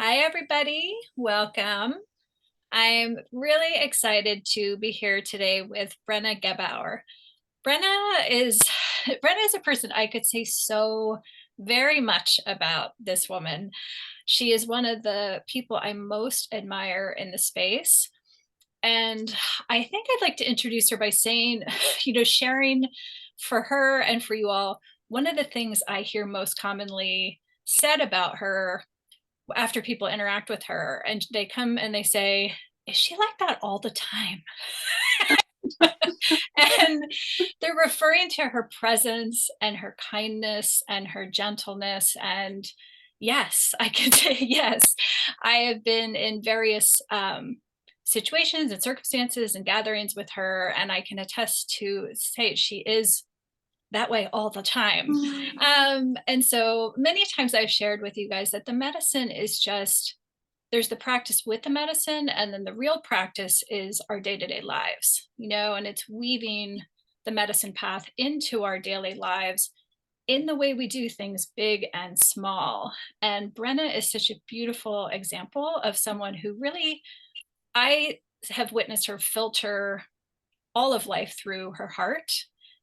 Hi, everybody. Welcome. I'm really excited to be here today with Brenna Gebauer. Brenna is Brenna is a person I could say so very much about this woman. She is one of the people I most admire in the space. And I think I'd like to introduce her by saying, sharing for her and for you all, one of the things I hear most commonly said about her after people interact with her and they come and they say, "Is she like that all the time?" And they're referring to her presence and her kindness and her gentleness. And yes, I can say yes. I have been in various situations and circumstances and gatherings with her, and I can attest to say she is that way all the time. Mm. And so many times I've shared with you guys that the medicine is just there's the practice with the medicine, and then the real practice is our day-to-day lives, and it's weaving the medicine path into our daily lives in the way we do things big and small. And Brenna is such a beautiful example of someone who really I have witnessed her filter all of life through her heart,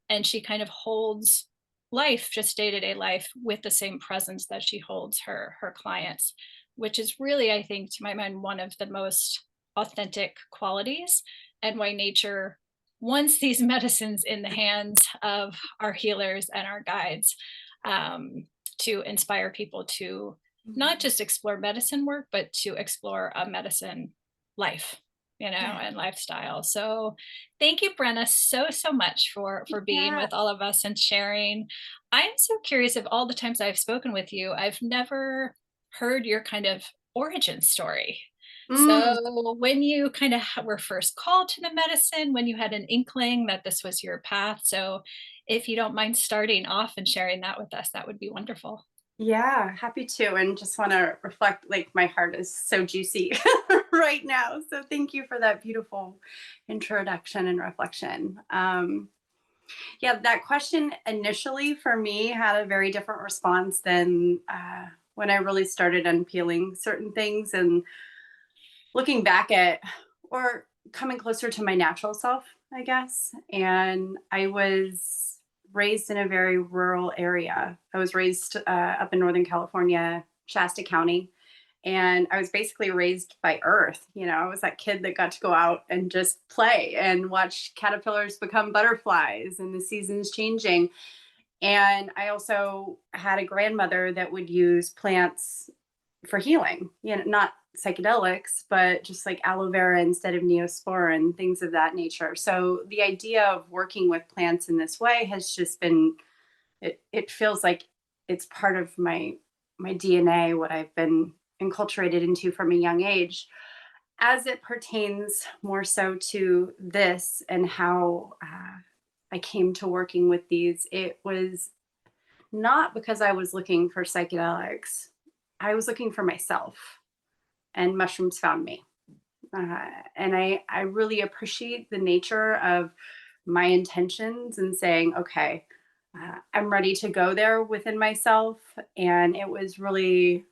and she kind of holds life, just day-to-day life, with the same presence that she holds her clients, which is really, I think, to my mind, one of the most authentic qualities, and why nature wants these medicines in the hands of our healers and our guides, to inspire people to not just explore medicine work, but to explore a medicine life, Yeah. and lifestyle. So thank you, Brenna, so much for being Yeah. with all of us and sharing. I'm so curious, of all the times I've spoken with you, I've never heard your kind of origin story. Mm. So when you kind of were first called to the medicine, when you had an inkling that this was your path. So if you don't mind starting off and sharing that with us, that would be wonderful. Yeah, happy to. And just want to reflect, like, my heart is so juicy right now. So thank you for that beautiful introduction and reflection. Yeah, that question initially for me had a very different response than when I really started unpeeling certain things and looking back at, or coming closer to my natural self, I guess. And I was raised in a very rural area. I was raised up in Northern California, Shasta County. And I was basically raised by earth. I was that kid that got to go out and just play and watch caterpillars become butterflies and the seasons changing. And I also had a grandmother that would use plants for healing, not psychedelics, but just like aloe vera instead of neosporin, things of that nature. So the idea of working with plants in this way has just been, it feels like it's part of my DNA, what I've been enculturated into from a young age. As it pertains more so to this and how I came to working with these, it was not because I was looking for psychedelics. I was looking for myself, and mushrooms found me. And I really appreciate the nature of my intentions and saying, okay, I'm ready to go there within myself. And it was really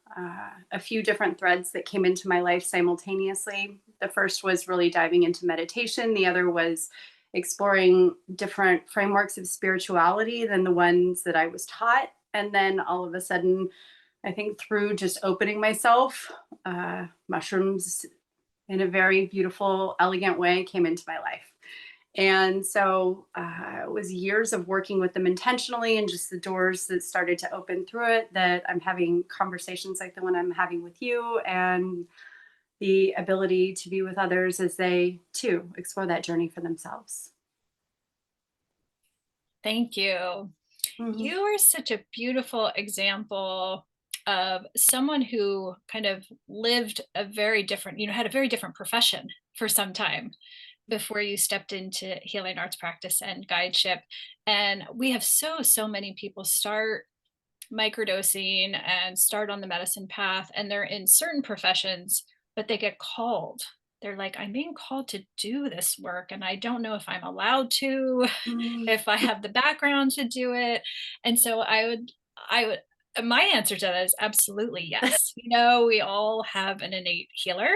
a few different threads that came into my life simultaneously. The first was really diving into meditation, the other was exploring different frameworks of spirituality than the ones that I was taught. And then all of a sudden, I think through just opening myself, mushrooms in a very beautiful, elegant way came into my life. And so it was years of working with them intentionally and just the doors that started to open through it that I'm having conversations like the one I'm having with you, and the ability to be with others as they too explore that journey for themselves. Thank you. Mhm. You are such a beautiful example of someone who kind of lived a very different, had a very different profession for some time before you stepped into healing arts practice and guideship. And we have so many people start microdosing and start on the medicine path, and they're in certain professions, but they get called. They're like, I'm being called to do this work, and I don't know if I'm allowed to, Mm. if I have the background to do it. And so I would My answer to that is absolutely yes. You know, we all have an innate healer,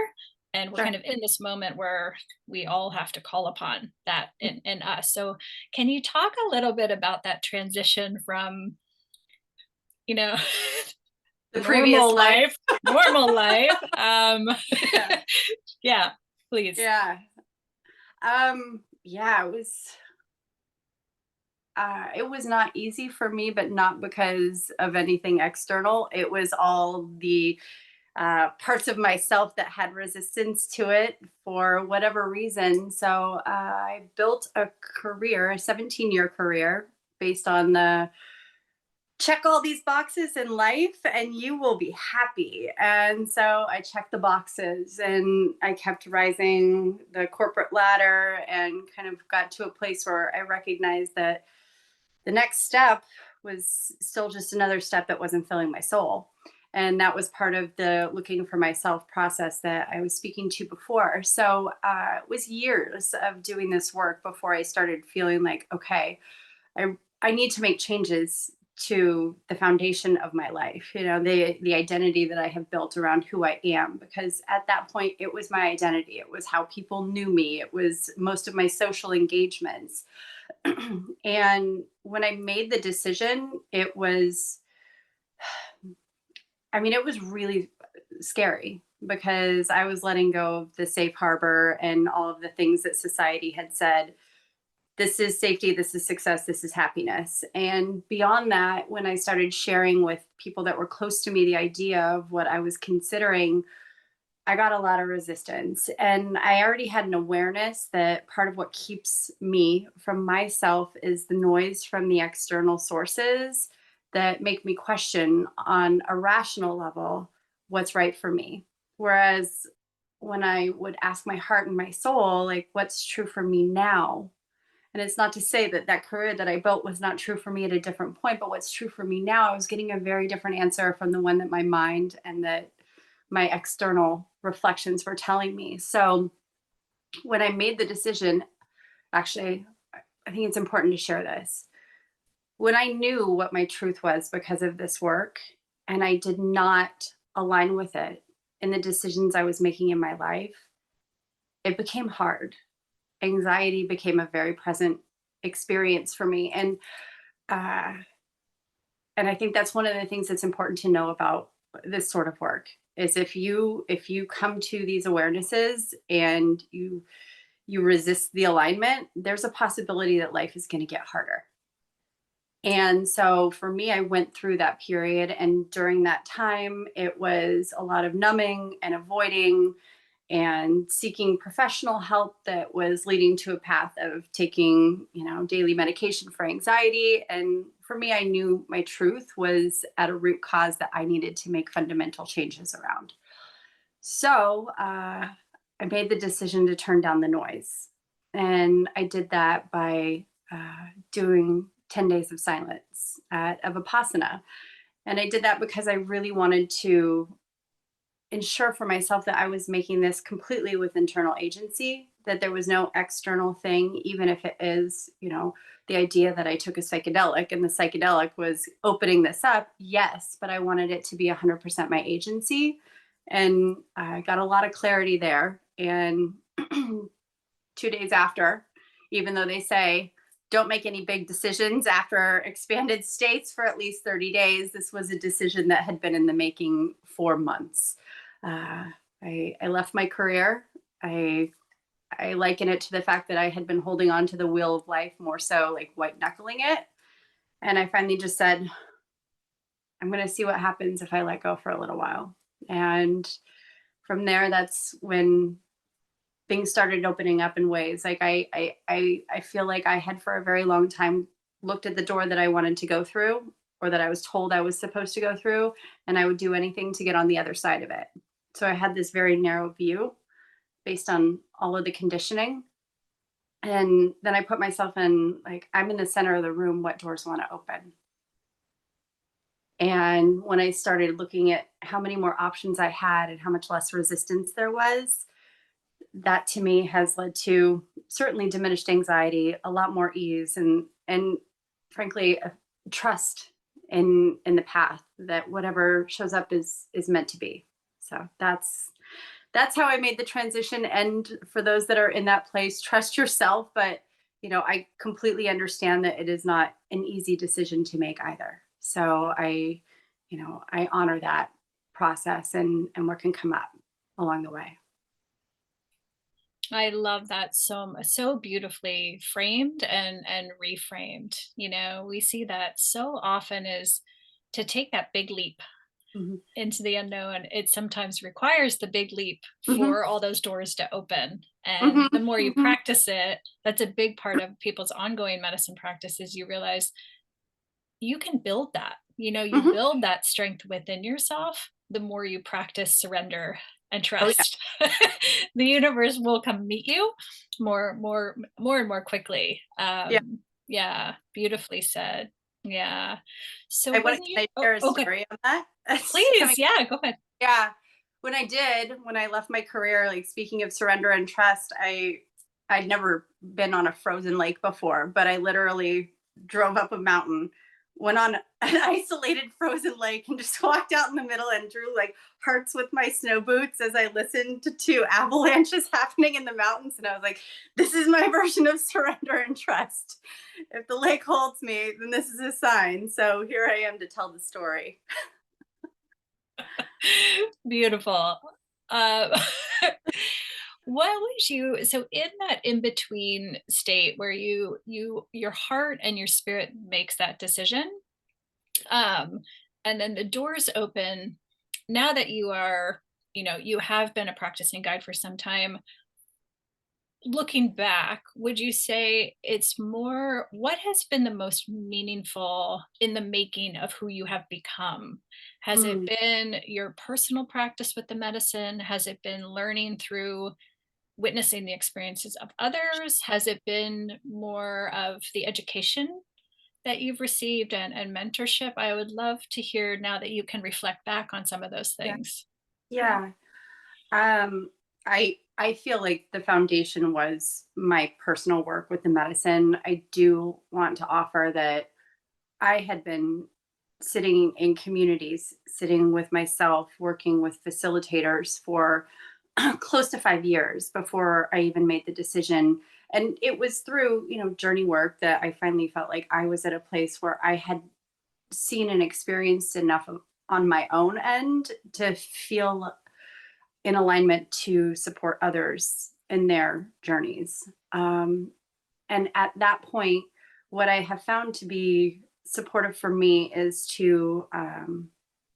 and we're Sure. kind of in this moment where we all have to call upon that in us. So, can you talk a little bit about that transition from, you know, The previous normal life. life, normal life? Yeah. Yeah, please. Yeah. Yeah, it was not easy for me, but not because of anything external. It was all the parts of myself that had resistance to it for whatever reason. So I built a career, a 17-year career, based on the check all these boxes in life and you will be happy. And so I checked the boxes and I kept rising the corporate ladder and kind of got to a place where I recognized that the next step was still just another step that wasn't filling my soul. And that was part of the looking for myself process that I was speaking to before. So it was years of doing this work before I started feeling like, okay, I need to make changes to the foundation of my life, the identity that I have built around who I am. Because at that point, it was my identity. It was how people knew me. It was most of my social engagements. And when I made the decision, it was really scary because I was letting go of the safe harbor and all of the things that society had said, this is safety, this is success, this is happiness. And beyond that, when I started sharing with people that were close to me the idea of what I was considering, I got a lot of resistance. And I already had an awareness that part of what keeps me from myself is the noise from the external sources that make me question on a rational level what's right for me. Whereas when I would ask my heart and my soul, like, what's true for me now? And it's not to say that that career that I built was not true for me at a different point, but what's true for me now, I was getting a very different answer from the one that my mind and that my external reflections were telling me. So when I made the decision, actually, I think it's important to share this. When I knew what my truth was because of this work, and I did not align with it in the decisions I was making in my life, it became hard. Anxiety became a very present experience for me. Uh, and I think that's one of the things that's important to know about this sort of work is if you come to these awarenesses and you resist the alignment, there's a possibility that life is going to get harder. And so for me, I went through that period, and during that time it was a lot of numbing and avoiding and seeking professional help that was leading to a path of taking, daily medication for anxiety. And for me, I knew my truth was at a root cause that I needed to make fundamental changes around. So I made the decision to turn down the noise. And I did that by doing 10 days of silence of Vipassana. And I did that because I really wanted to ensure for myself that I was making this completely with internal agency, that there was no external thing, even if it is, the idea that I took a psychedelic and the psychedelic was opening this up. Yes, but I wanted it to be 100% my agency. And I got a lot of clarity there. And 2 days after, even though they say, don't make any big decisions after expanded states for at least 30 days. This was a decision that had been in the making for months. Uh, I left my career. I liken it to the fact that I had been holding on to the wheel of life more so like white knuckling it. And I finally just said, I'm going to see what happens if I let go for a little while. And from there, that's when things started opening up in ways like I feel like I had for a very long time looked at the door that I wanted to go through or that I was told I was supposed to go through, and I would do anything to get on the other side of it. So I had this very narrow view based on all of the conditioning. And then I put myself in like, I'm in the center of the room, what doors want to open? And when I started looking at how many more options I had and how much less resistance there was, that to me has led to certainly diminished anxiety, a lot more ease, and frankly, trust in the path, that whatever shows up is meant to be. So that's how I made the transition. And for those that are in that place, trust yourself. But I completely understand that it is not an easy decision to make either. So I honor that process and what can come up along the way. I love that so beautifully framed and reframed. We see that so often is to take that big leap Mhm. into the unknown. It sometimes requires the big leap Mhm. for all those doors to open. Mhm. And the more you Mhm. practice it, that's a big part of people's ongoing medicine practice is you realize you can build that. You Mhm. build that strength within yourself the more you practice surrender and Oh yeah. trust. The universe will come meet you more and more quickly. Yeah. Yeah, beautifully said. Yeah. So I want when Can you I oh, share a okay, story on that? It's coming. please, yeah, go ahead. Yeah. When I left my career, like speaking of surrender and trust, I'd never been on a frozen lake before, but I literally drove up a mountain, went on an isolated frozen lake, and just walked out in the middle and drew like hearts with my snow boots as I listened to avalanches happening in the mountains. And I was like, this is my version of surrender and trust. If the lake holds me, then this is a sign. So here I am to tell the story. Beautiful. Uh, what would you so in that in between state where your heart and your spirit makes that decision, um, and then the doors open, now that you have been a practicing guide for some time, looking back, would you say it's more what has been the most meaningful in the making of who you have become? Has it Mm, been your personal practice with the medicine? Has it been learning through witnessing the experiences of others? Has it been more of the education that you've received and mentorship? I would love to hear now that you can reflect back on some of those yeah. things. Yeah. Yeah. I feel like the foundation was my personal work with the medicine. I do want to offer that I had been sitting in communities, sitting with myself, working with facilitators for close to 5 years before I even made the decision. And it was through, journey work that I finally felt like I was at a place where I had seen and experienced enough on my own end to feel in alignment to support others in their journeys. And at that point, what I have found to be supportive for me is to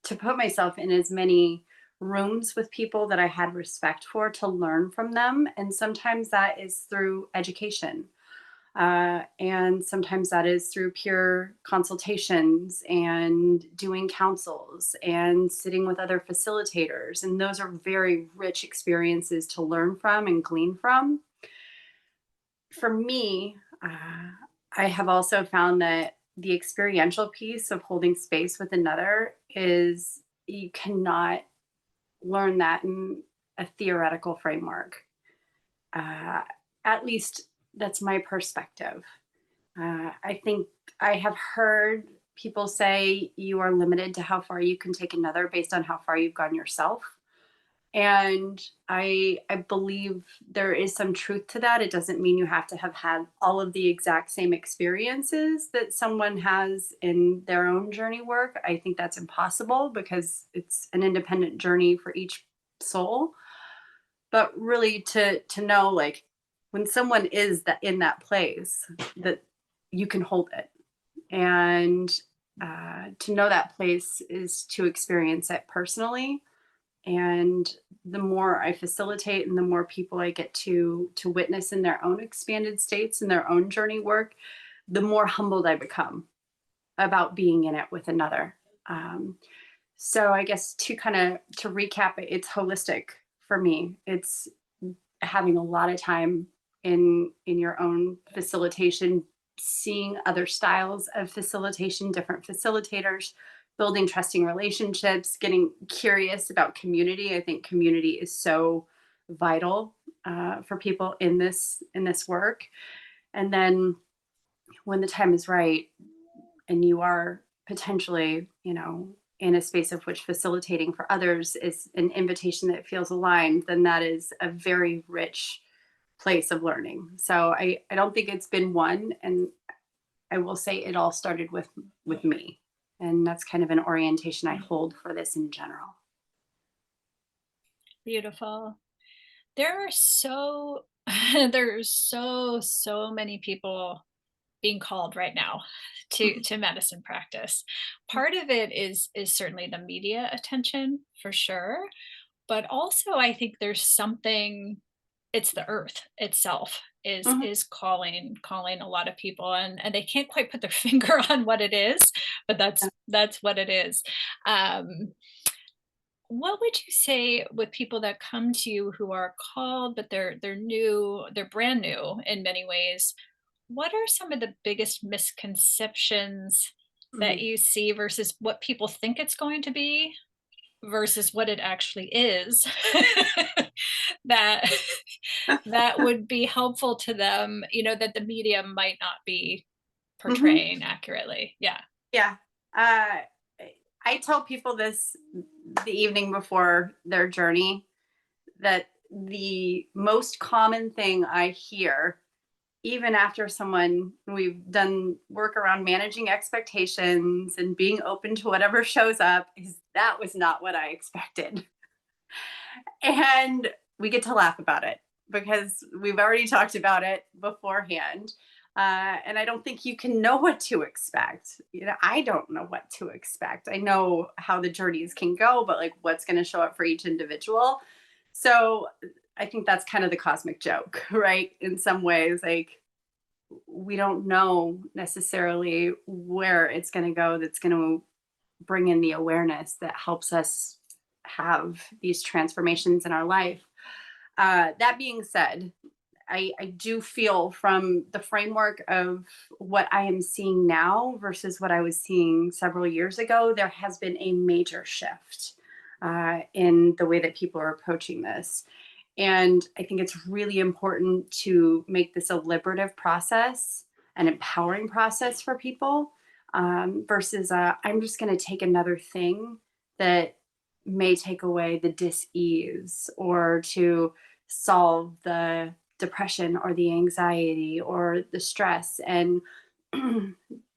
put myself in as many rooms with people that I had respect for to learn from them. And sometimes that is through education. And sometimes that is through peer consultations and doing councils and sitting with other facilitators. And those are very rich experiences to learn from and glean from. For me, I have also found that the experiential piece of holding space with another is you cannot learn that in a theoretical framework. Uh, at least that's my perspective. I think I have heard people say you are limited to how far you can take another based on how far you've gone yourself. And I believe there is some truth to that. It doesn't mean you have to have had all of the exact same experiences that someone has in their own journey work. I think that's impossible because it's an independent journey for each soul. But really to know, like, when someone is that in that place, that you can hold it. And to know that place is to experience it personally. And the more I facilitate and the more people I get to witness in their own expanded states and their own journey work, the more humbled I become about being in it with another. Um, so I guess to recap it, it's holistic for me. It's having a lot of time in your own facilitation, seeing other styles of facilitation, different facilitators, building trusting relationships, getting curious about community. I think community is so vital for people in this work. And then when the time is right and you are potentially, in a space of which facilitating for others is an invitation that feels aligned, then that is a very rich place of learning. So I don't think it's been one, and I will say it all started with me. And that's kind of an orientation I hold for this in general. Beautiful. There are so there's so many people being called right now to medicine practice. Part of it is certainly the media attention for sure, but also I think there's something, it's the earth itself Mhm. is calling a lot of people, and they can't quite put their finger on what it is, but that's what it is. Um what would you say with people that come to you who are called, but they're new, they're brand new in many ways? What are some of the biggest misconceptions that Mhm. you see versus what people think it's going to be versus what it actually is? that that would be helpful to them, that the media might not be Mhm. portraying accurately. Yeah. Yeah. Uh, I tell people this the evening before their journey, that the most common thing I hear, even after we've done work around managing expectations and being open to whatever shows up, is that was not what I expected. And we get to laugh about it because we've already talked about it beforehand. And I don't think you can know what to expect. I don't know what to expect. I know how the journeys can go, but like what's going to show up for each individual. So I think that's kind of the cosmic joke, right? In some ways, like we don't know necessarily where it's going to go, that's going to bring in the awareness that helps us have these transformations in our life. That being said, I do feel from the framework of what I am seeing now versus what I was seeing several years ago, there has been a major shift in the way that people are approaching this. And I think it's really important to make this a liberative process, an empowering process for people, versus I'm just going to take another thing that may take away the dis-ease or to solve the depression or the anxiety or the stress. And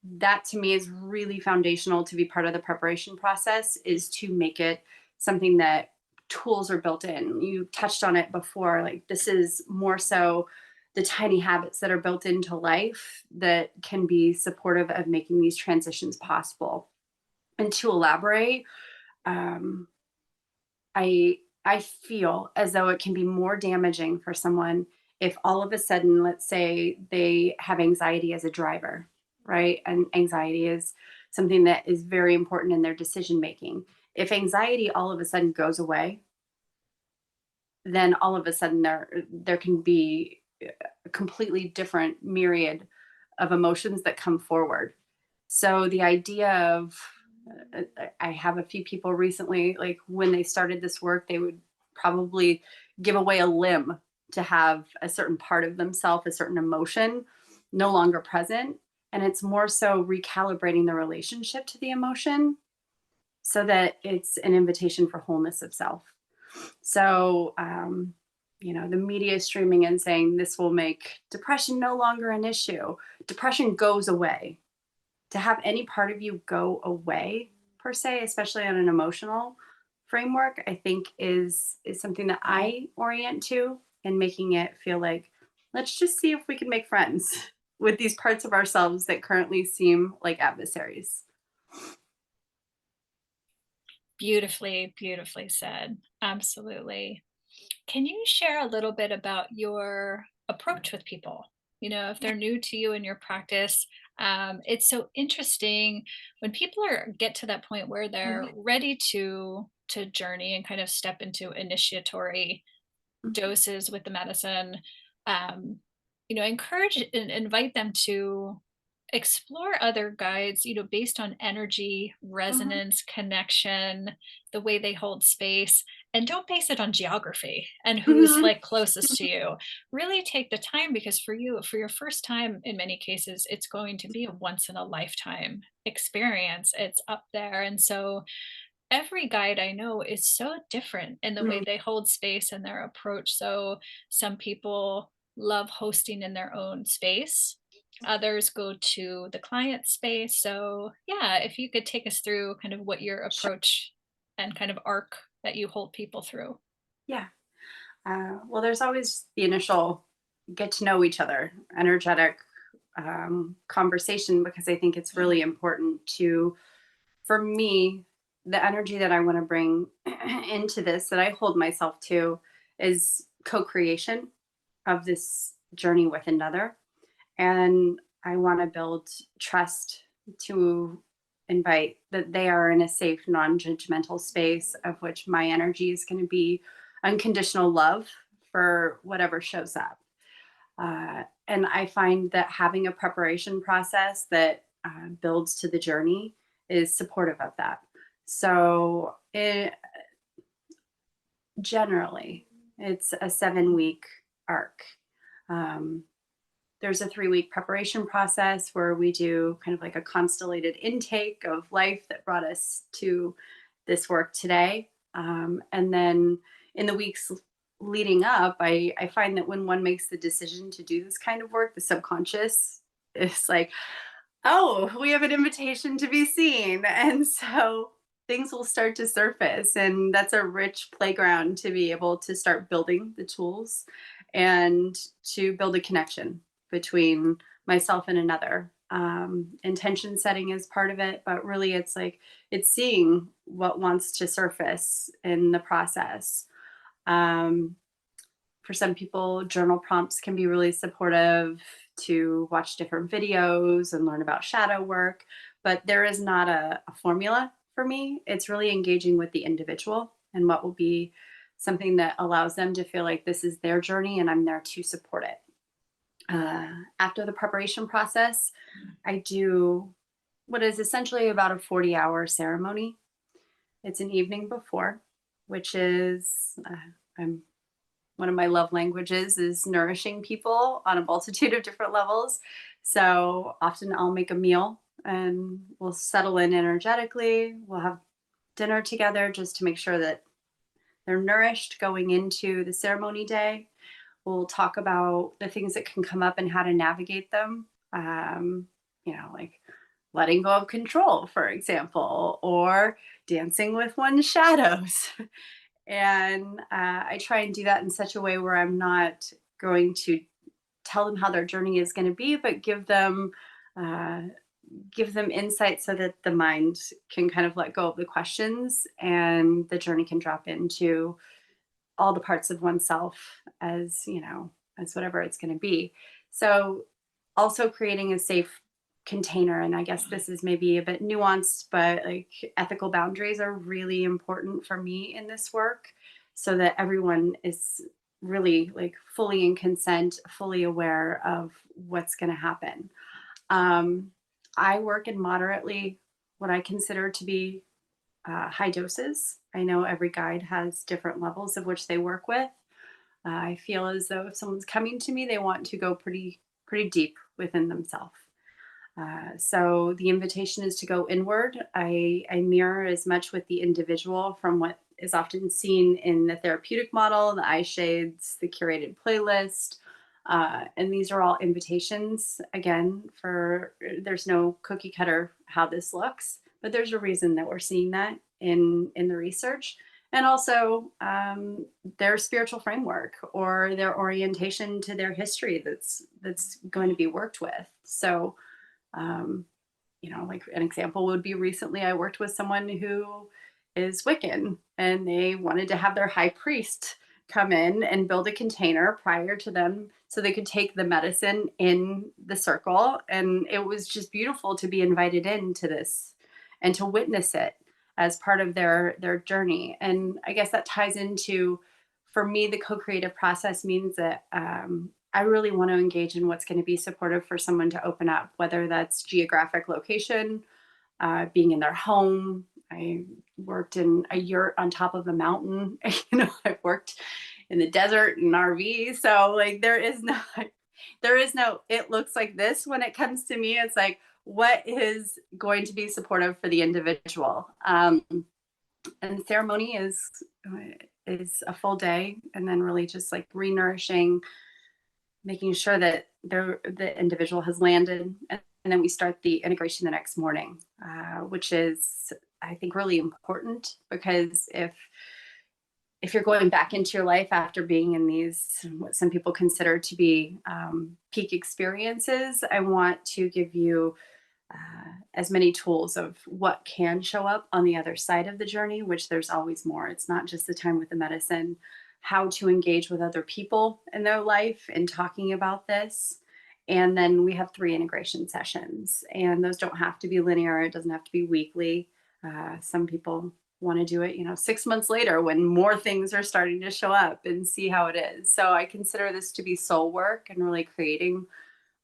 that to me is really foundational to be part of the preparation process, is to make it something that tools are built in. You touched on it before, like this is more so the tiny habits that are built into life that can be supportive of making these transitions possible. And to elaborate, um, I feel as though it can be more damaging for someone if all of a sudden, let's say they have anxiety as a driver, right? And anxiety is something that is very important in their decision making. If anxiety all of a sudden goes away, then all of a sudden there can be a completely different myriad of emotions that come forward. So the idea of I have a few people recently, like when they started this work, they would probably give away a limb to have a certain part of themselves, a certain emotion no longer present. And it's more so recalibrating the relationship to the emotion so that it's an invitation for wholeness of self. So, the media is streaming and saying this will make depression no longer an issue. Depression goes away. To have any part of you go away, per se, especially on an emotional framework, I think is something that I orient to, and making it feel like let's just see if we can make friends with these parts of ourselves that currently seem like adversaries. Beautifully, beautifully said. Absolutely. Can you share a little bit about your approach with people? If Yeah. they're new to you in your practice, it's so interesting when people get to that point where they're Mhm. ready to journey and kind of step into initiatory Mhm. doses with the medicine. Um, encourage and invite them to explore other guides, based on energy, Mhm. resonance, connection, the way they hold space, and don't base it on geography and who's Mhm. like closest to you. Really take the time because for you, for your first time, in many cases, it's going to be a once in a lifetime experience. It's up there. And so every guide I know is so different in the way Mm. they hold space and their approach. So some people love hosting in their own space. Others go to the client space. So yeah, if you could take us through kind of what your Sure. approach and kind of arc that you hold people through. Yeah. Well, there's always the initial get to know each other, energetic conversation, because I think it's really important to, for me, the energy that I want to bring into this, that I hold myself to, is co creation of this journey with another. And I want to build trust to invite that they are in a safe, non judgmental space of which my energy is going to be unconditional love for whatever shows up. And I find that having a preparation process that builds to the journey is supportive of that. So, generally, it's a 7 week arc. Um, there's a 3 week preparation process where we do kind of like a constellated intake of life that brought us to this work today. And then in the weeks leading up, I find that when one makes the decision to do this kind of work, the subconscious is like, oh, we have an invitation to be seen. And so things will start to surface. And that's a rich playground to be able to start building the tools and to build a connection between myself and another. Intention setting is part of it, but really it's like it's seeing what wants to surface in the process. Um, for some people, journal prompts can be really supportive to watch different videos and learn about shadow work, but there is not a formula for me. It's really engaging with the individual and what will be something that allows them to feel like this is their journey and I'm there to support it. After the preparation process, I do what is essentially about a 40-hour ceremony. It's an evening before, which is, I'm one of my love languages is nourishing people on a multitude of different levels. So often I'll make a meal and we'll settle in energetically. We'll have dinner together just to make sure that they're nourished going into the ceremony day. We'll talk about the things that can come up and how to navigate them. Like letting go of control, for example, or dancing with one's shadows. And I try and do that in such a way where I'm not going to tell them how their journey is going to be, but uh, give them insight so that the mind can kind of let go of the questions and the journey can drop into all the parts of oneself as as whatever it's going to be. So also creating a safe container, and I guess this is maybe a bit nuanced, but like ethical boundaries are really important for me in this work so that everyone is really like fully in consent, fully aware of what's going to happen. um, I work in moderately what I consider to be high doses. I know every guide has different levels of which they work with. I feel as though if someone's coming to me, they want to go pretty deep within themselves. So the invitation is to go inward. I mirror as much with the individual from what is often seen in the therapeutic model, the eye shades, the curated playlist. And these are all invitations, again, for there's no cookie cutter how this looks, but there's a reason that we're seeing that in the research. And also their spiritual framework or their orientation to their history that's going to be worked with. So um, like an example would be recently I worked with someone who is Wiccan and they wanted to have their high priest come in and build a container prior to them so they could take the medicine in the circle. And it was just beautiful to be invited into this and to witness it as part of their journey. And I guess that ties into, for me, the co-creative process means that I really want to engage in what's going to be supportive for someone to open up, whether that's geographic location, being in their home. I worked in a yurt on top of a mountain. I've worked in the desert in RV. So like there is no it looks like this when it comes to me. It's like what is going to be supportive for the individual. And the ceremony is a full day, and then really just like renourishing, making sure that the individual has landed, and then we start the integration the next morning, which is, I think, really important, because if you're going back into your life after being in these, what some people consider to be peak experiences, I want to give you as many tools of what can show up on the other side of the journey, which there's always more. It's not just the time with the medicine, how to engage with other people in their life and talking about this. And then we have 3 integration sessions, and those don't have to be linear. It doesn't have to be weekly. Some people want to do it, 6 months later when more things are starting to show up, and see how it is. So I consider this to be soul work and really creating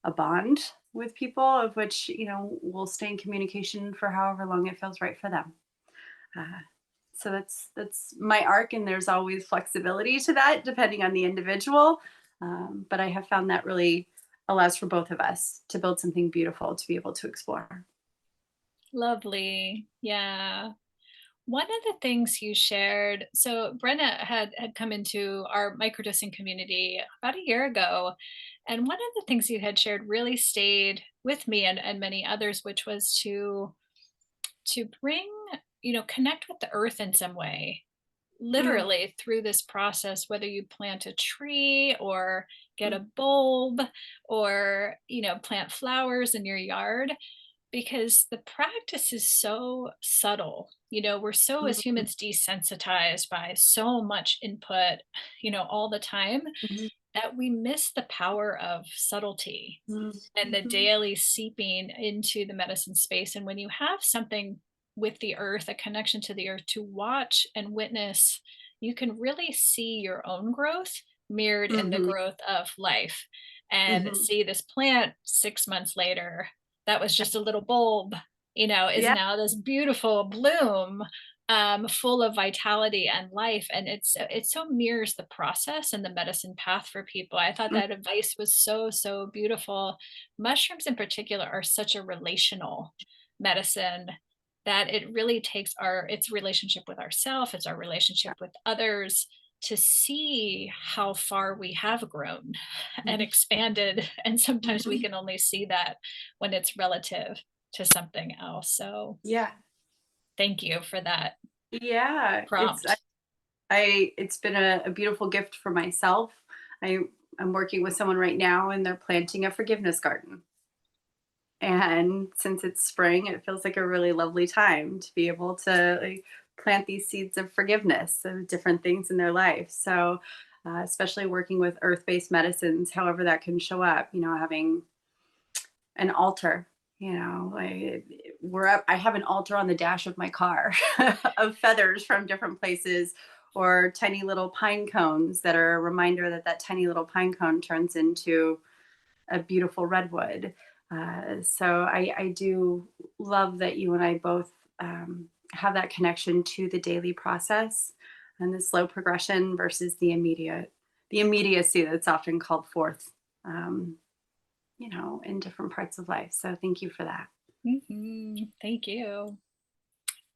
a bond with people, of which, we'll stay in communication for however long it feels right for them. Uh, so that's my arc, and there's always flexibility to that depending on the individual. But I have found that really allows for both of us to build something beautiful to be able to explore. Lovely. Yeah. One of the things you shared, so Brenna had come into our microdosing community about a year ago, and one of the things you had shared really stayed with me and many others, which was to bring, connect with the earth in some way, Mm, literally through this process, whether you plant a tree or get mm, a bulb or, plant flowers in your yard, because the practice is so subtle. We're so, as mm, humans, desensitized by so much input, all the time, mhm, that we miss the power of subtlety mm, and the mhm, daily seeping into the medicine space. And when you have something with the earth, a connection to the earth to watch and witness, you can really see your own growth mirrored in the mhm, growth of life, and mhm. see this plant 6 months later that was just a little bulb, is Yeah. now this beautiful bloom, full of vitality and life. And it so mirrors the process and the medicine path for people. I thought Mm, that advice was so, so beautiful. Mushrooms in particular are such a relational medicine, that it really takes its relationship with ourself, it's our relationship with others, to see how far we have grown and mhm, expanded. And sometimes we mhm. can only see that when it's relative to something else. So Yeah. thank you for that Yeah. prompt. It's been a beautiful gift for myself. I I'm working with someone right now, and they're planting a forgiveness garden. And since it's spring, it feels like a really lovely time to be able to like plant these seeds of forgiveness of different things in their life. So, especially working with earth-based medicines, however that can show up, having an altar, like we're up. I have an altar on the dash of my car of feathers from different places, or tiny little pine cones that are a reminder that that tiny little pine cone turns into a beautiful redwood. So I do love that you and I both have that connection to the daily process and the slow progression versus the immediacy that's often called forth, um, in different parts of life. So thank you for that. Thank you.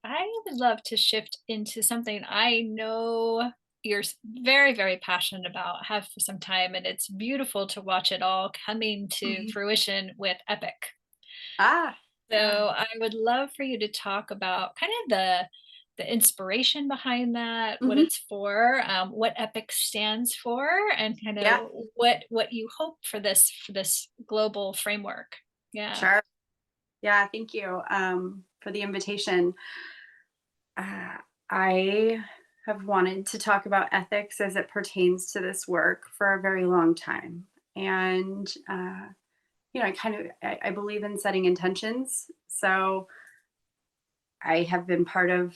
I would love to shift into something I know you're very, very passionate about, have for some time, and it's beautiful to watch it all coming to Mhm. fruition with Epic. Ah, yeah, So I would love for you to talk about kind of the inspiration behind that, what hmm, it's for, what Epic stands for, and kind yeah, of what you hope for this global framework. Yeah. sure. Yeah, thank you for the invitation. Uh, I have wanted to talk about ethics as it pertains to this work for a very long time. And, I believe in setting intentions. So I have been part of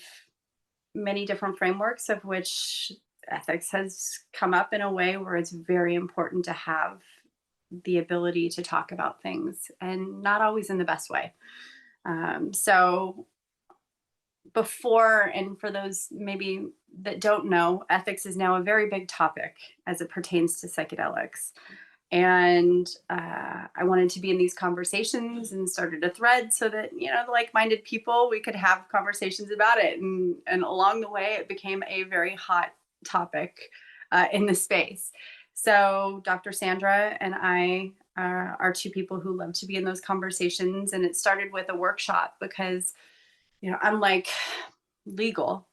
many different frameworks, of which ethics has come up in a way where it's very important to have the ability to talk about things, and not always in the best way. So before, and for those maybe that don't know, ethics is now a very big topic as it pertains to psychedelics. And I wanted to be in these conversations and started a thread so that, the like-minded people, we could have conversations about it. And along the way, it became a very hot topic in the space. So Dr. Sandra and I are two people who love to be in those conversations. And it started with a workshop because, unlike legal,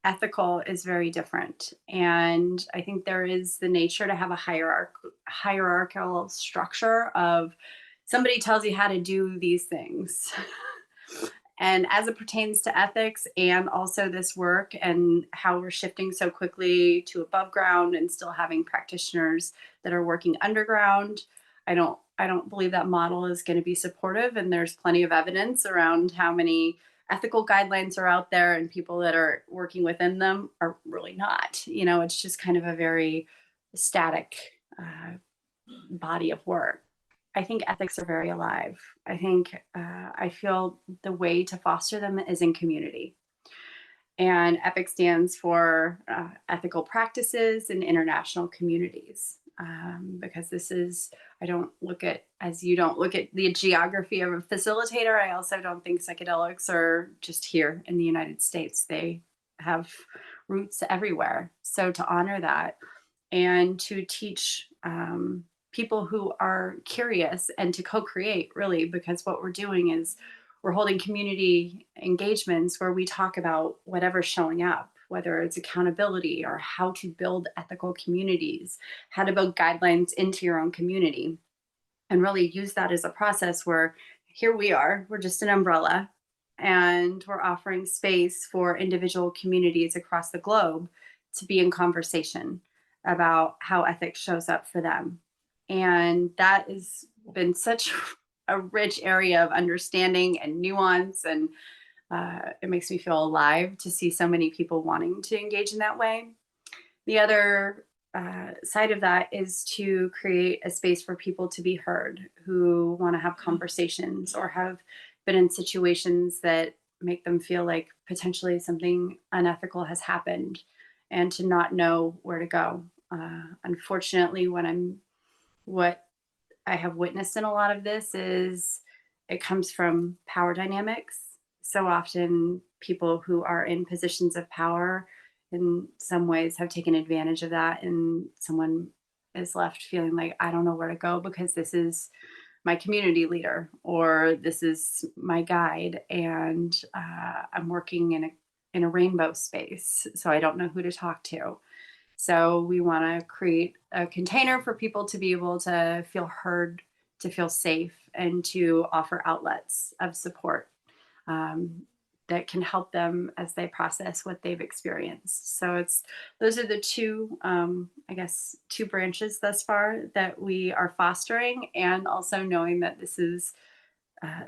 ethical is very different. And I think there is the nature to have a hierarchical structure of somebody tells you how to do these things. And as it pertains to ethics and also this work and how we're shifting so quickly to above ground and still having practitioners that are working underground, I don't believe that model is going to be supportive. And there's plenty of evidence around how many ethical guidelines are out there, and people that are working within them are really not. It's just kind of a very static body of work. I think ethics are very alive. I feel the way to foster them is in community. And EPIC stands for ethical practices in international communities. Because this is, I don't look at, as you don't look at the geography of a facilitator, I also don't think psychedelics are just here in the United States. They have roots everywhere. So to honor that and to teach people who are curious and to co-create, really, because what we're doing is we're holding community engagements where we talk about whatever's showing up, whether it's accountability or how to build ethical communities, how to build guidelines into your own community, and really use that as a process where here we are, we're just an umbrella, and we're offering space for individual communities across the globe to be in conversation about how ethics shows up for them. And that has been such a rich area of understanding and nuance, and it makes me feel alive to see so many people wanting to engage in that way. The other side of that is to create a space for people to be heard who want to have conversations or have been in situations that make them feel like potentially something unethical has happened and to not know where to go. Unfortunately, what I have witnessed in a lot of this is it comes from power dynamics. So often, people who are in positions of power in some ways have taken advantage of that, and someone is left feeling like, I don't know where to go because this is my community leader or this is my guide, and I'm working in a rainbow space, so I don't know who to talk to. So we want to create a container for people to be able to feel heard, to feel safe, and to offer outlets of support um, that can help them as they process what they've experienced. So those are the two, I guess, two branches thus far that we are fostering, and also knowing that this is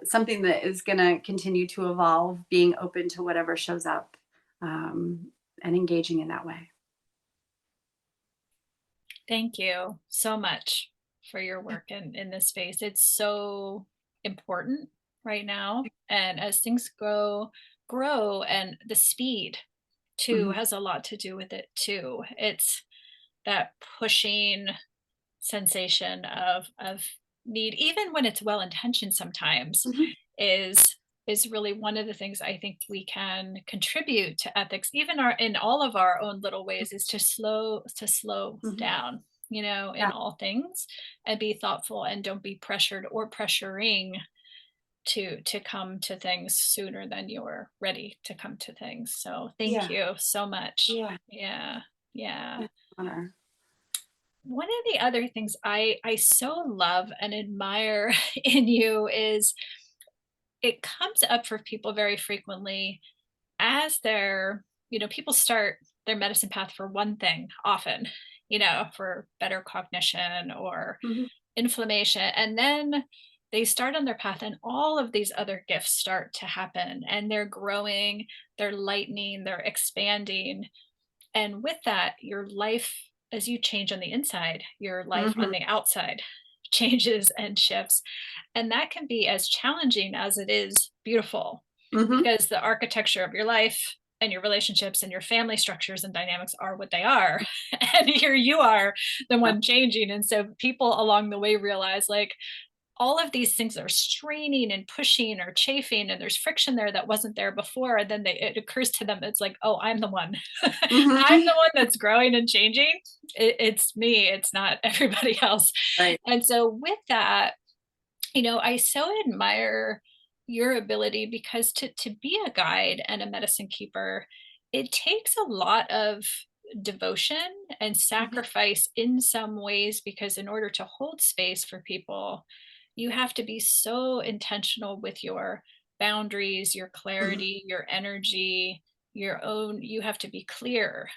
something that is going to continue to evolve, being open to whatever shows up and engaging in that way. Thank you so much for your work in this space. It's so important right now. And as things grow and the speed too Mhm. has a lot to do with it too. It's that pushing sensation of need, even when it's well intentioned sometimes, Mhm. is is really one of the things I think we can contribute to ethics, even our in all of our own little ways, is to slow Mhm. down, in Yeah. all things, and be thoughtful and don't be pressured or pressuring to come to things sooner than you're ready to come to things. So thank Yeah. you so much. Yeah. Yeah. Yeah. Yeah. Honor. One of the other things I so love and admire in you is it comes up for people very frequently as people start their medicine path for one thing often, for better cognition or Mhm. inflammation. And then they start on their path and all of these other gifts start to happen and they're growing, they're lightening, they're expanding. And with that, your life, as you change on the inside, your life on Mhm. the outside changes and shifts. And that can be as challenging as it is beautiful, Hmm. because the architecture of your life and your relationships and your family structures and dynamics are what they are. And here you are, the one changing. And so people along the way realize, like, all of these things are straining and pushing or chafing, and there's friction there that wasn't there before. And then it occurs to them, it's like, oh, I'm the one. I'm Hmm. the one that's growing and changing. It's me, it's not everybody else. Right. And so with that, I so admire your ability, because to be a guide and a medicine keeper, it takes a lot of devotion and Hmm. sacrifice in some ways, because in order to hold space for people, you have to be so intentional with your boundaries, your Hmm. clarity, your energy, your own. You have to be clear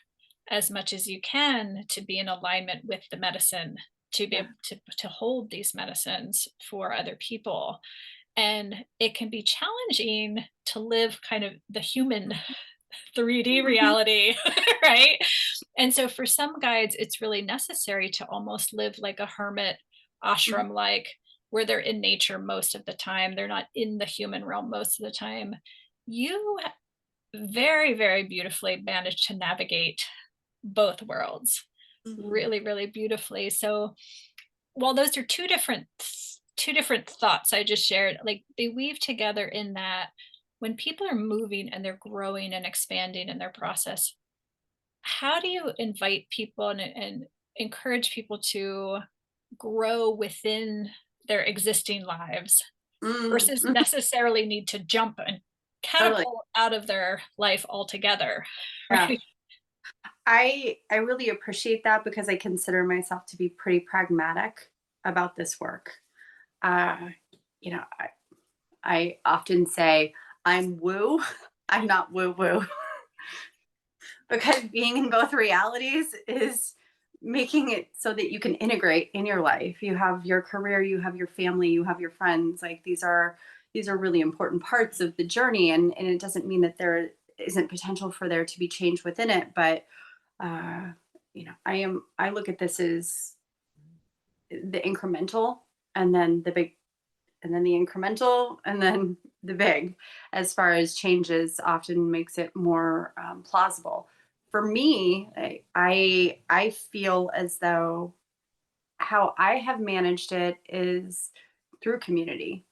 as much as you can to be in alignment with the medicine, to be Yeah. able to hold these medicines for other people. And it can be challenging to live kind of the human 3D Hmm. reality, right? And so for some guides, it's really necessary to almost live like a hermit, Hmm. ashram like, where they're in nature most of the time. They're not in the human realm most of the time. You very, very beautifully managed to navigate both worlds Hmm. really, really beautifully. So while those are two different thoughts I just shared, like, they weave together in that when people are moving and they're growing and expanding in their process, how do you invite people and encourage people to grow within their existing lives versus Hmm. necessarily need to jump and Totally. catapult out of their life altogether, Yeah. right? I really appreciate that because I consider myself to be pretty pragmatic about this work. Uh, you know, I often say I'm woo, I'm not woo woo, because being in both realities is making it so that you can integrate in your life. You have your career, you have your family, you have your friends. Like these are really important parts of the journey, and it doesn't mean that there isn't potential for there to be change within it, but uh, I look at this as the incremental, and then the big, and then the incremental, and then the big, as far as changes often makes it more plausible. For me, I feel as though how I have managed it is through community.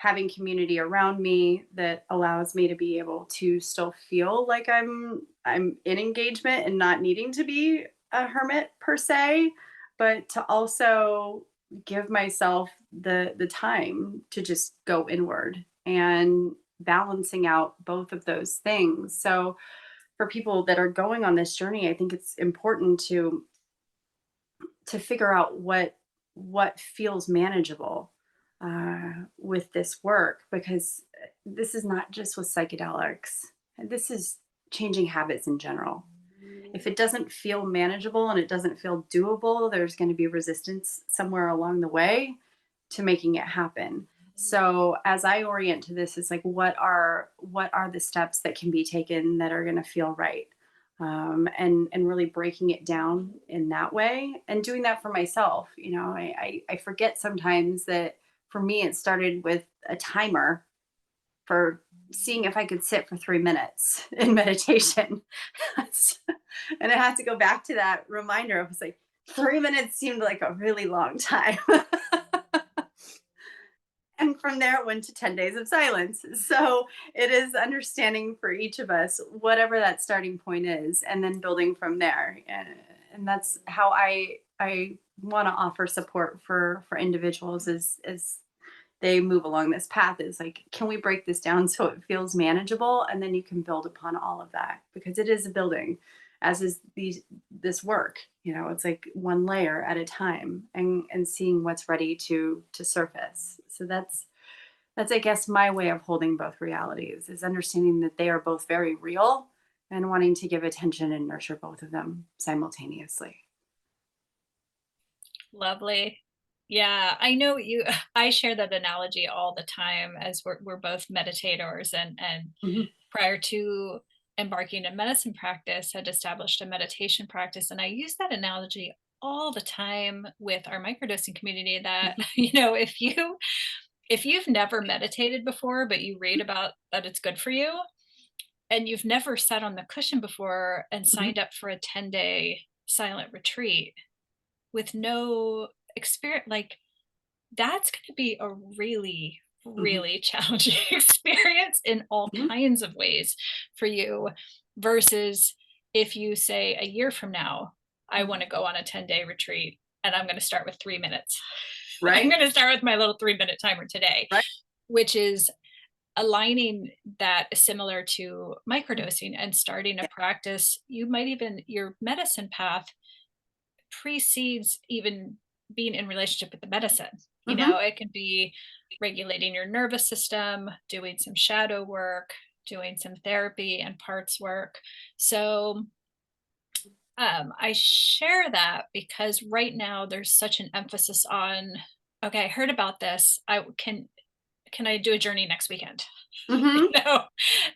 Having community around me that allows me to be able to still feel like I'm in engagement and not needing to be a hermit per se, but to also give myself the time to just go inward and balancing out both of those things. So for people that are going on this journey, I think it's important to figure out what feels manageable with this work, because this is not just with psychedelics. This is changing habits in general. If it doesn't feel manageable and it doesn't feel doable, there's going to be resistance somewhere along the way to making it happen. So as I orient to this, it's like what are the steps that can be taken that are going to feel right, and really breaking it down in that way and doing that for myself. I forget sometimes that for me it started with a timer for seeing if I could sit for 3 minutes in meditation. And I had to go back to that reminder. I was like, 3 minutes seemed like a really long time. And from there it went to 10 days of silence. So it is understanding for each of us whatever that starting point is, and then building from there. And that's how I want to offer support for individuals as they move along this path, is like, can we break this down so it feels manageable, and then you can build upon all of that, because it is a building, as is this work. It's like one layer at a time, and seeing what's ready to surface. So that's I guess my way of holding both realities, is understanding that they are both very real, and wanting to give attention and nurture both of them simultaneously. Lovely. Yeah, I know you I share that analogy all the time, as we're both meditators, and Mhm. prior to embarking in medicine practice had established a meditation practice, and I use that analogy all the time with our microdosing community that, Mhm, if you've never meditated before, but you read about that it's good for you, and you've never sat on the cushion before and mhm, signed up for a 10-day silent retreat with no experience, like, that's gonna be a really, mhm, really challenging experience in all mhm, kinds of ways for you versus if you say a year from now, I mhm. want to go on a 10-day retreat and I'm going to start with 3 minutes. I'm Right, going to start with my little 3 minute timer today, right. which is aligning that similar to Mhm. microdosing and starting a Yeah. practice. You might even, your medicine path precedes even being in relationship with the medicine. Mhm. It can be regulating your nervous system, doing some shadow work, doing some therapy and parts work. So I share that because right now there's such an emphasis on, okay, I heard about this. Can I do a journey next weekend? Mhm.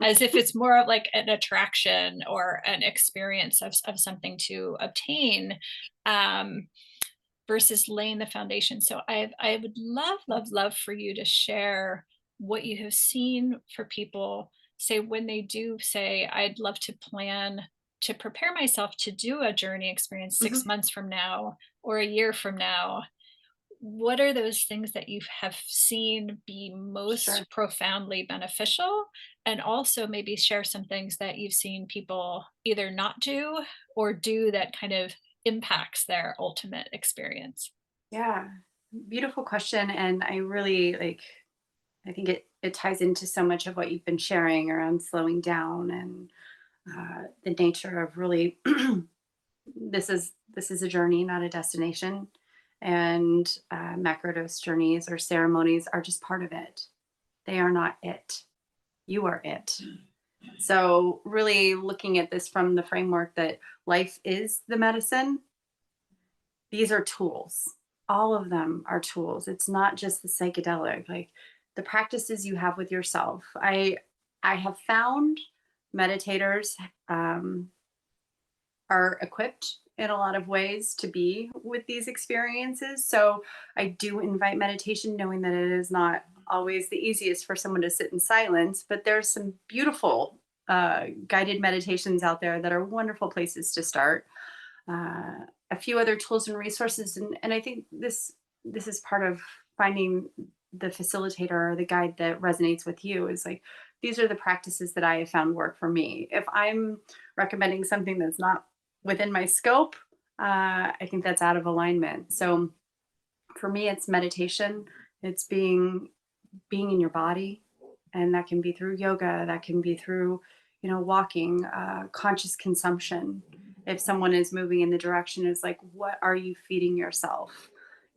As if it's more of like an attraction or an experience of something to obtain. Um, versus laying the foundation. So I would love, love, love for you to share what you have seen for people, say when they do say, I'd love to plan to prepare myself to do a journey experience Mhm. 6 months from now or a year from now. What are those things that you have seen be Sure. most profoundly beneficial? And also maybe share some things that you've seen people either not do or do that kind of impacts their ultimate experience. Yeah. Beautiful question, and I really I think it ties into so much of what you've been sharing around slowing down and the nature of really this is a journey, not a destination. And macrodose journeys or ceremonies are just part of it. They are not it. You are it. So really looking at this from the framework that life is the medicine. These are tools. All of them are tools. It's not just the psychedelic, like the practices you have with yourself. I have found meditators um, are equipped in a lot of ways to be with these experiences. So I do invite meditation, knowing that it is not always the easiest for someone to sit in silence, but there's some beautiful guided meditations out there that are wonderful places to start. A few other tools and resources, and I think this is part of finding the facilitator or the guide that resonates with you is like these are the practices that I have found work for me. If I'm recommending something that's not within my scope, I think that's out of alignment. So for me, it's meditation. It's being in your body, and that can be through yoga. That can be through, walking, conscious consumption. If someone is moving in the direction, is like, what are you feeding yourself?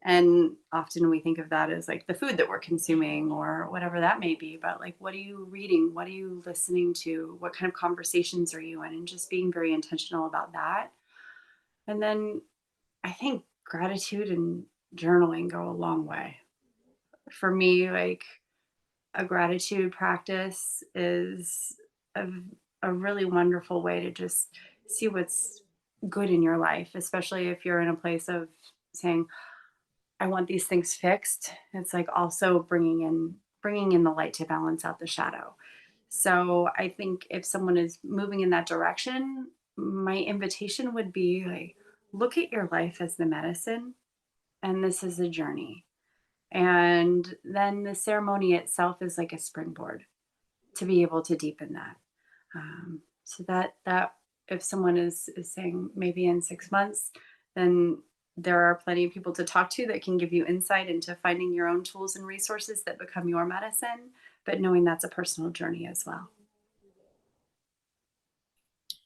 And often we think of that as like the food that we're consuming or whatever that may be. But like, what are you reading? What are you listening to? What kind of conversations are you in? And just being very intentional about that. And then I think gratitude and journaling go a long way. For me, like a gratitude practice is a, a really wonderful way to just see what's good in your life, especially if you're in a place of saying, I want these things fixed. It's like also bringing in the light to balance out the shadow. So I think if someone is moving in that direction, my invitation would be like, look at your life as the medicine, and this is a journey. And then the ceremony itself is like a springboard to be able to deepen that. So that if someone is saying maybe in 6 months, then there are plenty of people to talk to that can give you insight into finding your own tools and resources that become your medicine, but knowing that's a personal journey as well.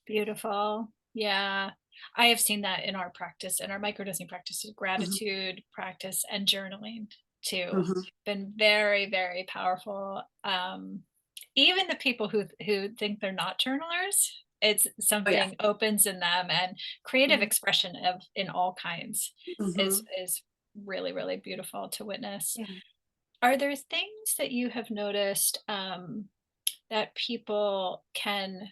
Beautiful. Yeah. I have seen that in our practice, in our microdosing practice, Mhm, gratitude practice and journaling too. mhm. Been very, very powerful. Even the people who think they're not journalers, it's Oh yeah. something opens in them and creative Mhm, expression of in all kinds mhm. is really, really beautiful to witness. Yeah. Are there things that you have noticed that people can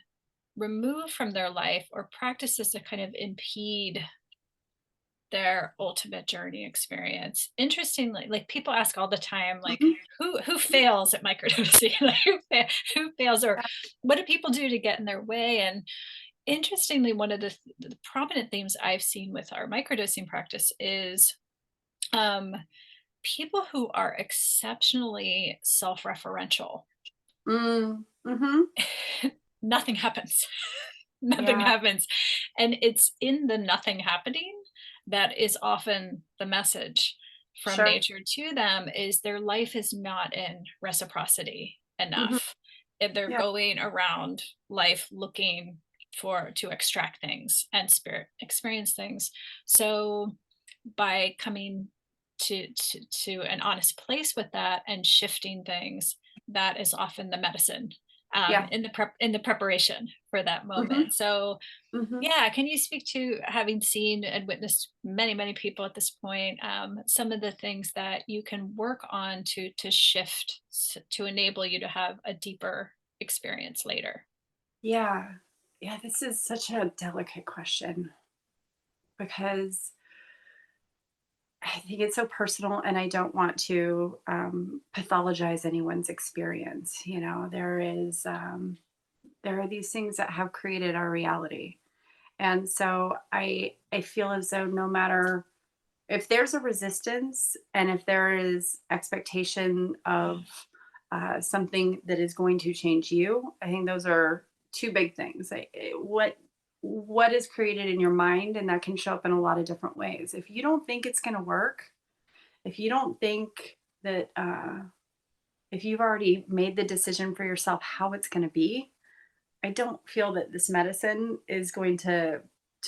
remove from their life or practices that kind of impede their ultimate journey experience. Interestingly, like people ask all the time, like Mhm. who fails at microdosing? Like who fails, or what do people do to get in their way? And interestingly, one of the prominent themes I've seen with our microdosing practice is um, people who are exceptionally self-referential. Mm, mhm. Nothing happens. Nothing Yeah, happens. And it's in the nothing happening that is often the message from sure. nature to them is their life is not in reciprocity Mhm. enough. If they're Yeah, going around life looking for to extract things and spirit experience things. So by coming to an honest place with that and shifting things, that is often the medicine yeah. in the preparation for that Mhm, moment. So mhm. yeah, can you speak to having seen and witnessed many people at this point, some of the things that you can work on to shift to enable you to have a deeper experience later? Yeah. Yeah, this is such a delicate question because I think it's so personal and I don't want to pathologize anyone's experience. You know, there are these things that have created our reality. And so I feel as though no matter if there's a resistance and if there is expectation of something that is going to change you, I think those are two big things. What is created in your mind, and that can show up in a lot of different ways. If you don't think it's going to work, if you don't think that if you've already made the decision for yourself how it's going to be, I don't feel that this medicine is going to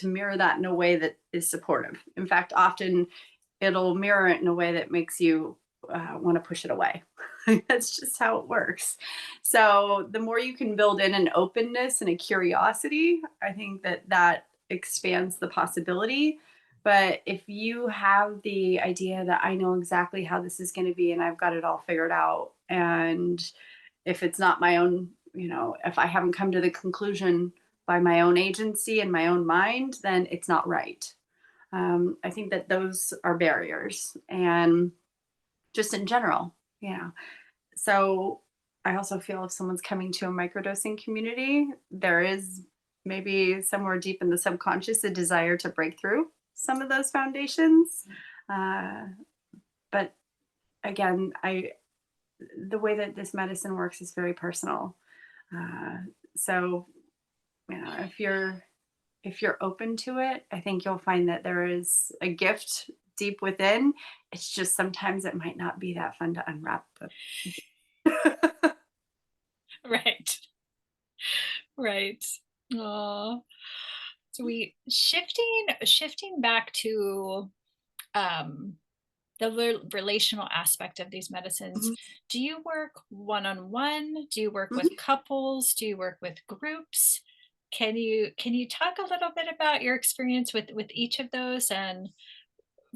mirror that in a way that is supportive. In fact, often it'll mirror it in a way that makes you want to push it away. That's just how it works. So the more you can build in an openness and a curiosity, I think that that expands the possibility. But if you have the idea that I know exactly how this is going to be and I've got it all figured out, and if it's not my own, if I haven't come to the conclusion by my own agency and my own mind, then it's not right. I think that those are barriers, and just in general, you know. So I also feel if someone's coming to a microdosing community, there is maybe somewhere deep in the subconscious a desire to break through some of those foundations. Uh, but again, I the way that this medicine works is very personal. Uh, so if you're open to it, I think you'll find that there is a gift deep within. It's just sometimes it might not be that fun to unwrap. But Right. Right. Oh, sweet. Shifting back to um the relational aspect of these medicines. Mhm, Do you work one-on-one? Do you work with mhm, couples? Do you work with groups? Can you talk a little bit about your experience with each of those, and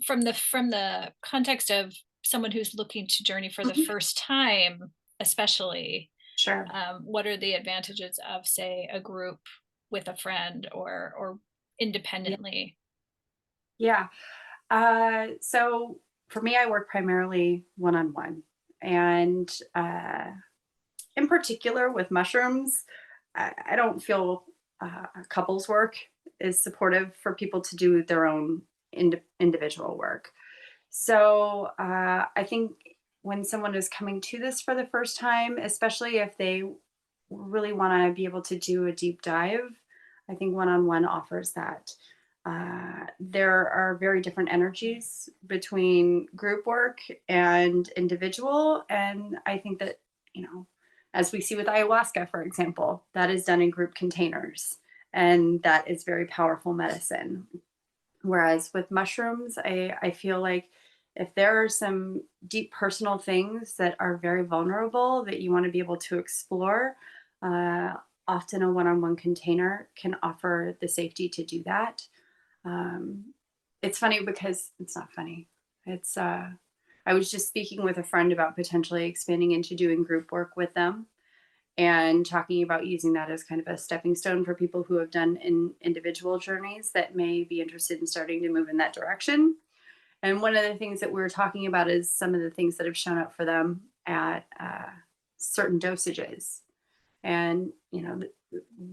from the context of someone who's looking to journey for the mhm. first time, especially, Sure. what are the advantages of, say, a group with a friend or Yeah. independently? Yeah. So for me, I work primarily one on one. And in particular with mushrooms, I don't feel couples work is supportive for people to do their own individual work. So I think when someone is coming to this for the first time, especially if they really want to be able to do a deep dive, I think one on one offers that. There are very different energies between group work and individual. And I think that, you know, as we see with ayahuasca, for example, that is done in group containers. And that is very powerful medicine. Whereas with mushrooms, I feel like if there are some deep personal things that are very vulnerable that you want to be able to explore, uh, often a one on one container can offer the safety to do that. Um, it's funny because it's not funny. It's, I was just speaking with a friend about potentially expanding into doing group work with them. and talking about using that as kind of a stepping stone for people who have done individual journeys that may be interested in starting to move in that direction. And one of the things that we were talking about is some of the things that have shown up for them at certain dosages. And,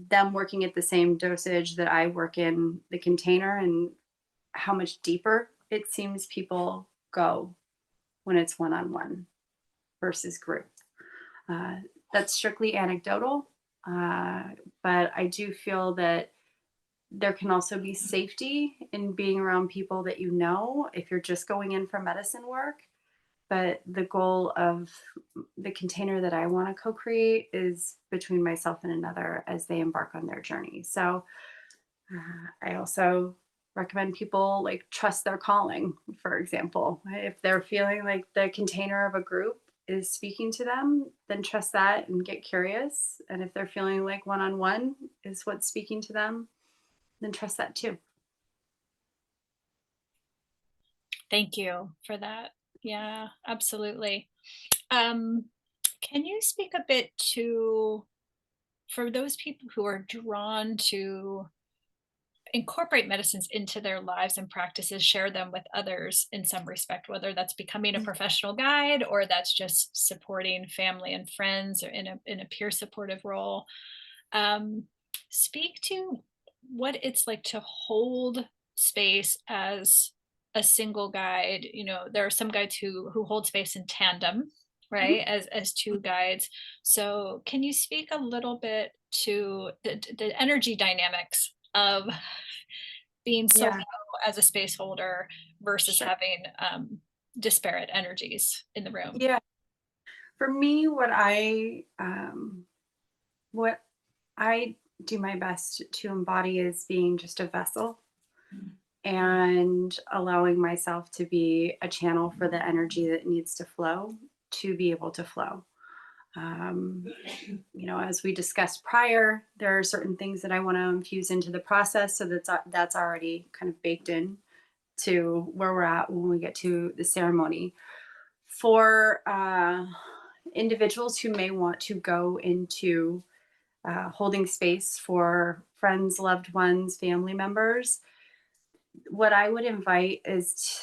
them working at the same dosage that I work in the container, and how much deeper it seems people go when it's one on one versus group. Uh, that's strictly anecdotal, uh, but I do feel that there can also be safety in being around people that you know if you're just going in for medicine work. But the goal of the container that I want to co create is between myself and another as they embark on their journey. So I also recommend people like trust their calling, for example. If they're feeling like the container of a group is speaking to them, then trust that and get curious. And if they're feeling like one on one is what's speaking to them, then trust that too. Thank you for that. Yeah, absolutely. Um, can you speak a bit to, for those people who are drawn to incorporate medicines into their lives and practices, share them with others in some respect, whether that's becoming a professional guide or that's just supporting family and friends or in a peer supportive role. Um, Speak to what it's like to hold space as a single guide. There are some guides who hold space in tandem, Mhm. right? As two guides. So can you speak a little bit to the energy dynamics of being solo Yeah, as a space holder versus sure. having disparate energies in the room? Yeah. For me, what I do my best to embody is being just a vessel and allowing myself to be a channel for the energy that needs to flow to be able to flow. Um, as we discussed prior, there are certain things that I want to infuse into the process, so that's already kind of baked in to where we're at when we get to the ceremony. For individuals who may want to go into holding space for friends, loved ones, family members, what I would invite is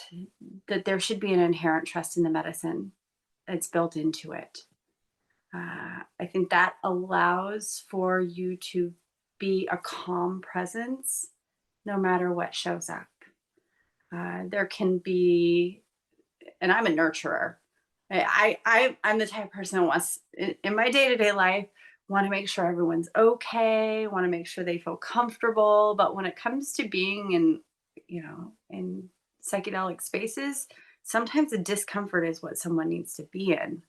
that there should be an inherent trust in the medicine that's built into it. I think that allows for you to be a calm presence no matter what shows up. There can be, and I'm a nurturer. I'm the type of person who wants in my day to day life want to make sure everyone's okay, want to make sure they feel comfortable. But when it comes to being in psychedelic spaces, sometimes the discomfort is what someone needs to be in.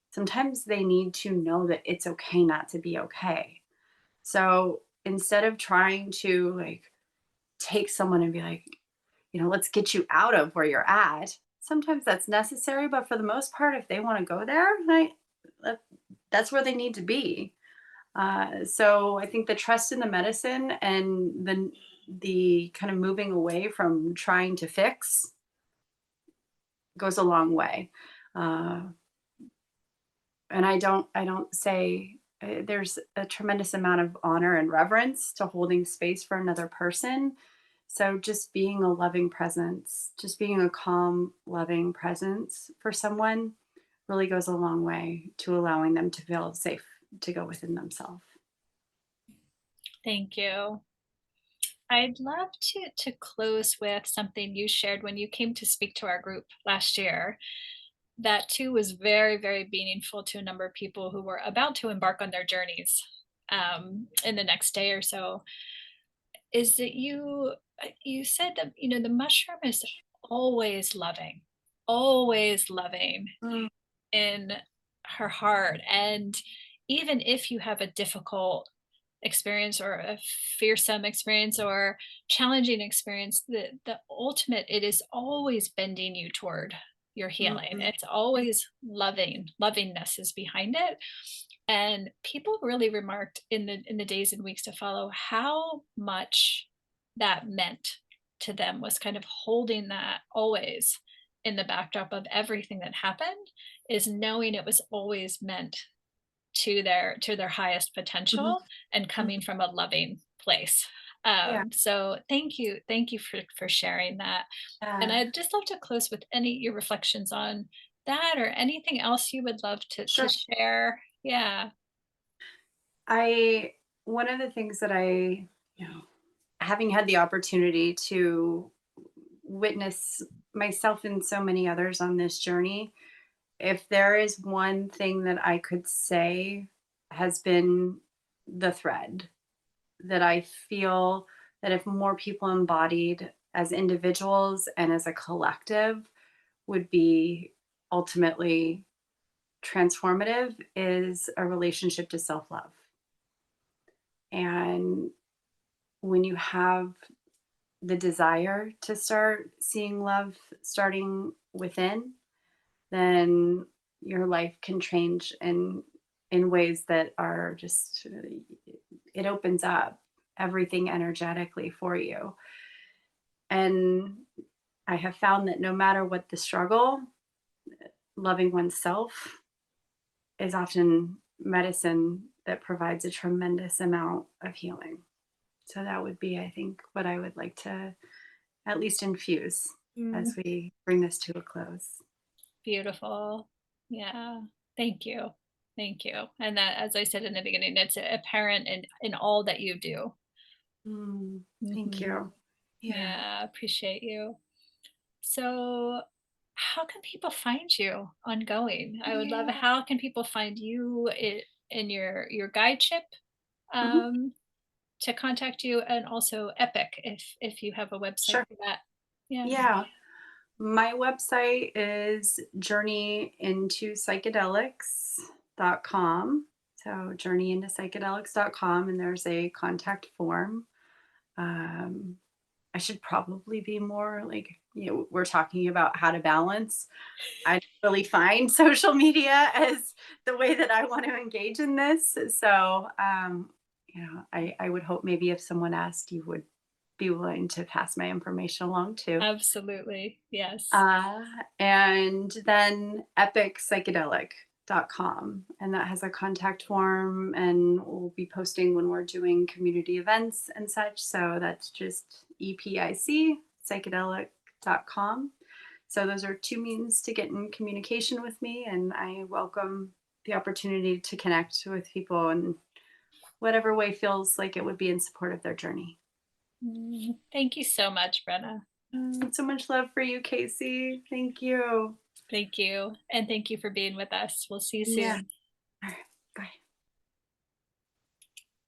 Sometimes they need to know that it's okay not to be okay. So instead of trying to like take someone and be like, let's get you out of where you're at. Sometimes that's necessary, but for the most part, if they want to go there, uh, that's where they need to be. So I think the trust in the medicine and the kind of moving away from trying to fix goes a long way. Uh, and I don't say there's a tremendous amount of honor and reverence to holding space for another person. So just being a loving presence, just being a calm, loving presence for someone really goes a long way to allowing them to feel safe to go within themselves. Thank you. I'd love to close with something you shared when you came to speak to our group last year. That too was very, very meaningful to a number of people who were about to embark on their journeys in the next day or so. Is that you said that the mushroom is always loving Mm, in her heart, and even if you have a difficult experience or a fearsome experience or challenging experience, the ultimate, it is always bending you toward your healing. mm, It's always lovingness is behind it. And people really remarked in the days and weeks to follow how much that meant to them, was kind of holding that always in the backdrop of everything that happened, is knowing it was always meant to their highest Mhm. potential and Mhm. coming from a loving place. Yeah. So thank you for sharing that. And Yeah. I'd just love to close with any your reflections on that or anything else you would love to Sure. share. Yeah. I One of the things that you know, having had the opportunity to witness myself and so many others on this journey, if there is one thing that I could say has been the thread that I feel that if more people embodied as individuals and as a collective would be ultimately transformative is a relationship to self love. And when you have the desire to start seeing love starting within, then your life can change in ways that are just it opens up everything energetically for you. And I have found that no matter what the struggle, loving oneself is often medicine that provides a tremendous amount of healing. So that would be, I think, what I would like to at least infuse Mm, as we bring this to a close. beautiful. Yeah. Thank you. Thank you. And that, as I said in the beginning, it's apparent in all that you do. Thank Hmm. you. Yeah. Yeah, appreciate you. So, how can people find you ongoing? I would love. Yeah. How can people find you in your guideship Mhm. um, to contact you, and also Epic if you have a website Sure. for that. Yeah, Yeah. My website is journeyintopsychedelics.com. So journeyintopsychedelics.com, and there's a contact form. Um, I should probably be more like, we're talking about how to balance. I don't really find social media as the way that I want to engage in this. So, I would hope maybe if someone asked, you would be willing to pass my information along too. absolutely. Yes. Uh, and then epicpsychedelic.com. And that has a contact form, and we'll be posting when we're doing community events and such. So that's just EPIC psychedelic.com. So those are two means to get in communication with me. And I welcome the opportunity to connect with people in whatever way feels like it would be in support of their journey. Thank you so much, Brenna. So much love for you, Casey. Thank you. Thank you, and thank you for being with us. We'll see you Yeah. soon.